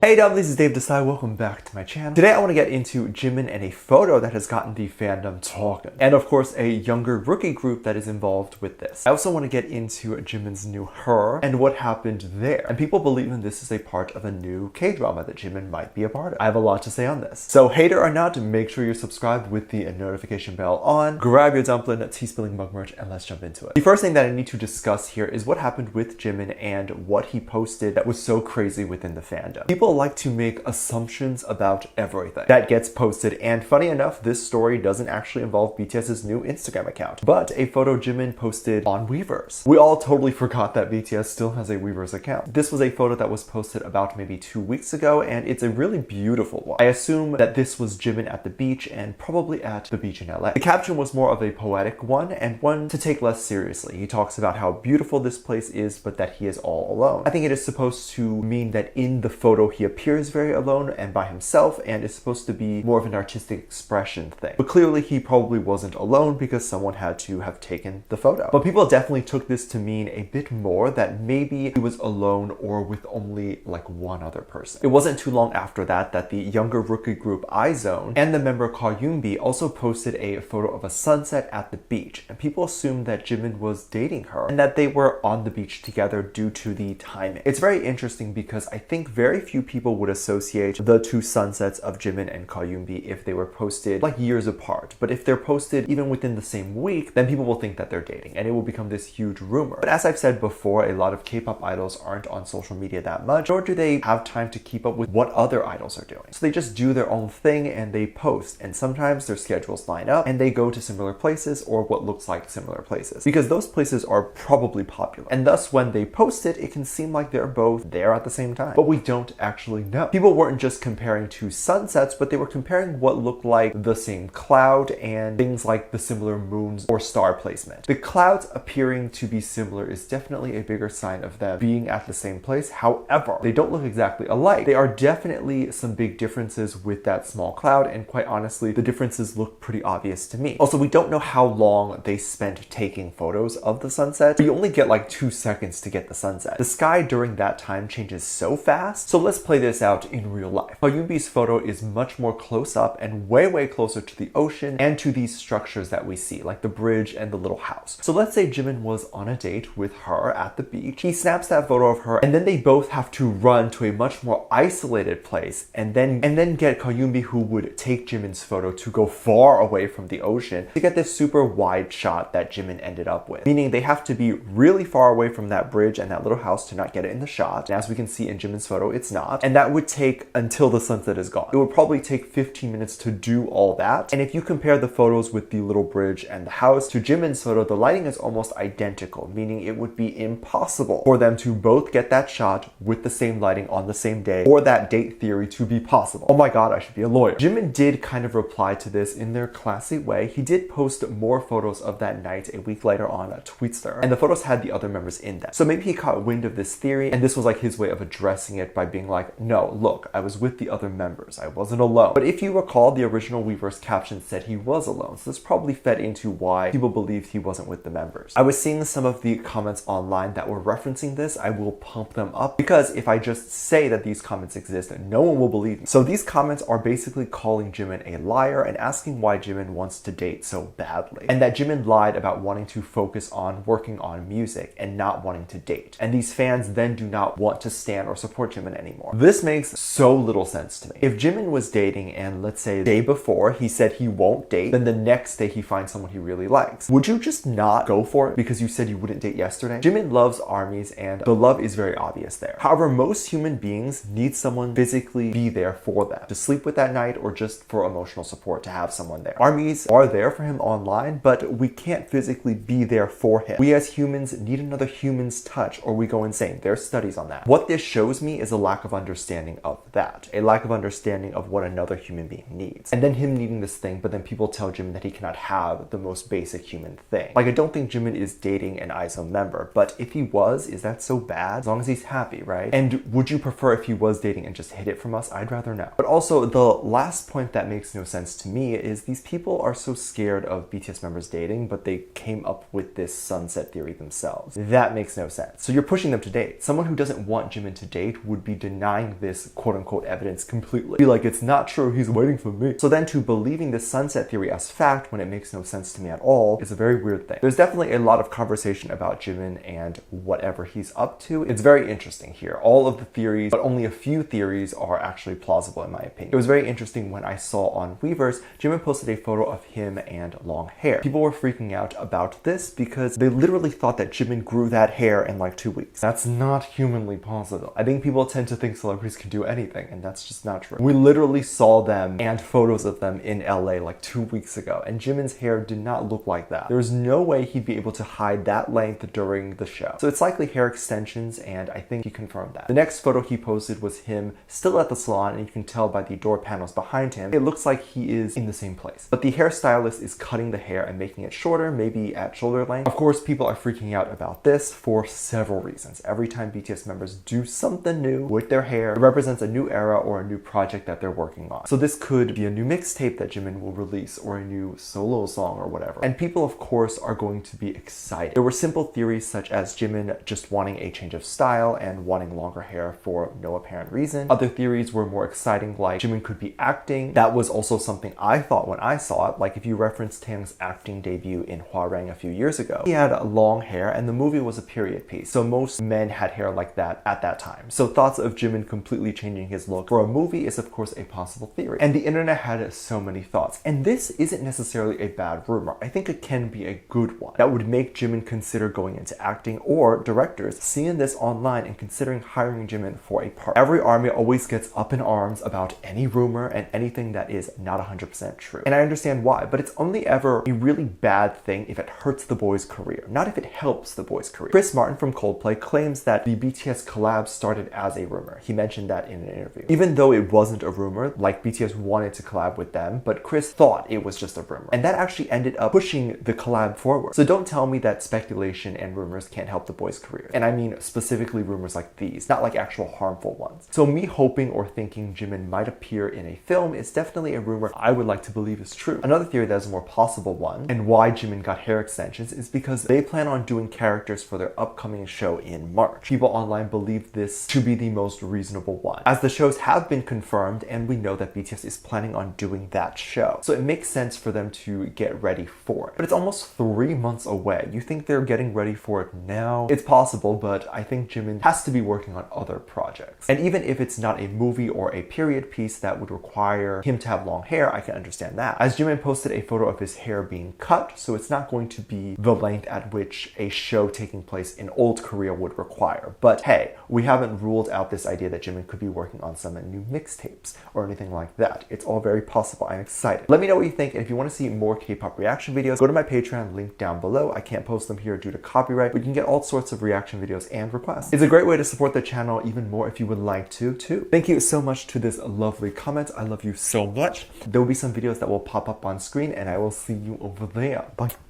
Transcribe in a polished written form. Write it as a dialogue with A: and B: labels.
A: Hey Dom, this is Dave Desai. Welcome back to my channel. Today I want to get into Jimin and a photo that has gotten the fandom talking. And of course, a younger rookie group that is involved with this. I also want to get into Jimin's new Her and what happened there. And people believe in this is a part of a new K-drama that Jimin might be a part of. I have a lot to say on this. So hater or not, make sure you're subscribed with the notification bell on. Grab your dumpling, tea spilling mug merch, and let's jump into it. The first thing that I need to discuss here is what happened with Jimin and what he posted that was so crazy within the fandom. People like to make assumptions about everything that gets posted, and funny enough, this story doesn't actually involve BTS's new Instagram account, but a photo Jimin posted on Weverse. We all totally forgot that BTS still has a Weverse account. This was a photo that was posted about maybe 2 weeks ago, and it's a really beautiful one. I assume that this was Jimin at the beach, and probably at the beach in LA. The caption was more of a poetic one, and one to take less seriously. He talks about how beautiful this place is, but that he is all alone. I think it is supposed to mean that in the photo he appears very alone and by himself, and is supposed to be more of an artistic expression thing. But clearly he probably wasn't alone because someone had to have taken the photo. But people definitely took this to mean a bit more, that maybe he was alone or with only like one other person. It wasn't too long after that that the younger rookie group iZone and the member eun-bi also posted a photo of a sunset at the beach, and people assumed that Jimin was dating her and that they were on the beach together due to the timing. It's very interesting because I think very few people would associate the two sunsets of Jimin and eun-bi if they were posted like years apart. But if they're posted even within the same week, then people will think that they're dating and it will become this huge rumor. But as I've said before, a lot of K-pop idols aren't on social media that much, nor do they have time to keep up with what other idols are doing. So they just do their own thing and they post, and sometimes their schedules line up and they go to similar places or what looks like similar places because those places are probably popular. And thus when they post it, it can seem like they're both there at the same time. But we don't actually know. People weren't just comparing two sunsets, but they were comparing what looked like the same cloud and things like the similar moons or star placement. The clouds appearing to be similar is definitely a bigger sign of them being at the same place. However, they don't look exactly alike. There are definitely some big differences with that small cloud, and quite honestly, the differences look pretty obvious to me. Also, we don't know how long they spent taking photos of the sunset. We only get like 2 seconds to get the sunset. The sky during that time changes so fast, so let's play this out in real life. eun-bi's photo is much more close up and way closer to the ocean and to these structures that we see, like the bridge and the little house. So let's say Jimin was on a date with her at the beach. He snaps that photo of her, and then they both have to run to a much more isolated place and then get eun-bi, who would take Jimin's photo, to go far away from the ocean to get this super wide shot that Jimin ended up with. Meaning they have to be really far away from that bridge and that little house to not get it in the shot. And as we can see in Jimin's photo, it's not. And that would take until the sunset is gone. It would probably take 15 minutes to do all that. And if you compare the photos with the little bridge and the house to Jimin's photo, the lighting is almost identical, meaning it would be impossible for them to both get that shot with the same lighting on the same day, or that date theory to be possible. Oh my god, I should be a lawyer. Jimin did kind of reply to this in their classy way. He did post more photos of that night a week later on Tweetster, and the photos had the other members in them. So maybe he caught wind of this theory, and this was like his way of addressing it by being like, no, look, I was with the other members. I wasn't alone. But if you recall, the original Weverse caption said he was alone, so this probably fed into why people believed he wasn't with the members. I was seeing some of the comments online that were referencing this. I will pump them up because if I just say that these comments exist, no one will believe me. So these comments are basically calling Jimin a liar and asking why Jimin wants to date so badly, and that Jimin lied about wanting to focus on working on music and not wanting to date. And these fans then do not want to stand or support Jimin anymore. This makes so little sense to me. If Jimin was dating and let's say the day before he said he won't date, then the next day he finds someone he really likes, would you just not go for it because you said you wouldn't date yesterday? Jimin loves ARMYs and the love is very obvious there. However, most human beings need someone physically be there for them, to sleep with that night or just for emotional support, to have someone there. ARMYs are there for him online, but we can't physically be there for him. We as humans need another human's touch or we go insane. There's studies on that. What this shows me is a lack of understanding of that, a lack of understanding of what another human being needs. And then him needing this thing, but then people tell Jimin that he cannot have the most basic human thing. Like, I don't think Jimin is dating an iZone member, but if he was, is that so bad? As long as he's happy, right? And would you prefer if he was dating and just hid it from us? I'd rather know. But also, the last point that makes no sense to me is these people are so scared of BTS members dating, but they came up with this sunset theory themselves. That makes no sense. So you're pushing them to date. Someone who doesn't want Jimin to date would be denying denying this quote-unquote evidence completely. Be like, it's not true, he's waiting for me. So then to believing the sunset theory as fact when it makes no sense to me at all is a very weird thing. There's definitely a lot of conversation about Jimin and whatever he's up to. It's very interesting here. All of the theories, but only a few theories are actually plausible in my opinion. It was very interesting when I saw on Weverse, Jimin posted a photo of him and long hair. People were freaking out about this because they literally thought that Jimin grew that hair in like 2 weeks. That's not humanly possible. I think people tend to think celebrities can do anything, and that's just not true. We literally saw them and photos of them in LA like 2 weeks ago, and Jimin's hair did not look like that. There's no way he'd be able to hide that length during the show. So it's likely hair extensions, and I think he confirmed that. The next photo he posted was him still at the salon, and you can tell by the door panels behind him, it looks like he is in the same place. But the hairstylist is cutting the hair and making it shorter, maybe at shoulder length. Of course, people are freaking out about this for several reasons. Every time BTS members do something new with their hair, it represents a new era or a new project that they're working on. So this could be a new mixtape that Jimin will release, or a new solo song or whatever. And people, of course, are going to be excited. There were simple theories such as Jimin just wanting a change of style and wanting longer hair for no apparent reason. Other theories were more exciting, like Jimin could be acting. That was also something I thought when I saw it. Like if you reference Taeyang's acting debut in Hwarang a few years ago, he had long hair and the movie was a period piece. So most men had hair like that at that time. So thoughts of Jimin completely changing his look for a movie is of course a possible theory. And the internet had so many thoughts. And this isn't necessarily a bad rumor. I think it can be a good one that would make Jimin consider going into acting, or directors seeing this online and considering hiring Jimin for a part. Every army always gets up in arms about any rumor and anything that is not 100% true. And I understand why, but it's only ever a really bad thing if it hurts the boy's career, not if it helps the boy's career. Chris Martin from Coldplay claims that the BTS collab started as a rumor. He mentioned that in an interview. Even though it wasn't a rumor, like BTS wanted to collab with them, but Chris thought it was just a rumor. And that actually ended up pushing the collab forward. So don't tell me that speculation and rumors can't help the boy's career. And I mean specifically rumors like these, not like actual harmful ones. So me hoping or thinking Jimin might appear in a film is definitely a rumor I would like to believe is true. Another theory that is a more possible one, and why Jimin got hair extensions, is because they plan on doing characters for their upcoming show in March. People online believe this to be the most reasonable one, as the shows have been confirmed and we know that BTS is planning on doing that show. So it makes sense for them to get ready for it. But it's almost 3 months away. You think they're getting ready for it now? It's possible, but I think Jimin has to be working on other projects. And even if it's not a movie or a period piece that would require him to have long hair, I can understand that. As Jimin posted a photo of his hair being cut, so it's not going to be the length at which a show taking place in old Korea would require. But hey, we haven't ruled out this idea that Jimin could be working on some new mixtapes or anything like that. It's all very possible. I'm excited. Let me know what you think, and if you want to see more K-pop reaction videos, go to my Patreon, link down below. I can't post them here due to copyright, but you can get all sorts of reaction videos and requests. It's a great way to support the channel even more if you would like to too. Thank you so much to this lovely comment. I love you so much. There will be some videos that will pop up on screen, and I will see you over there. Bye.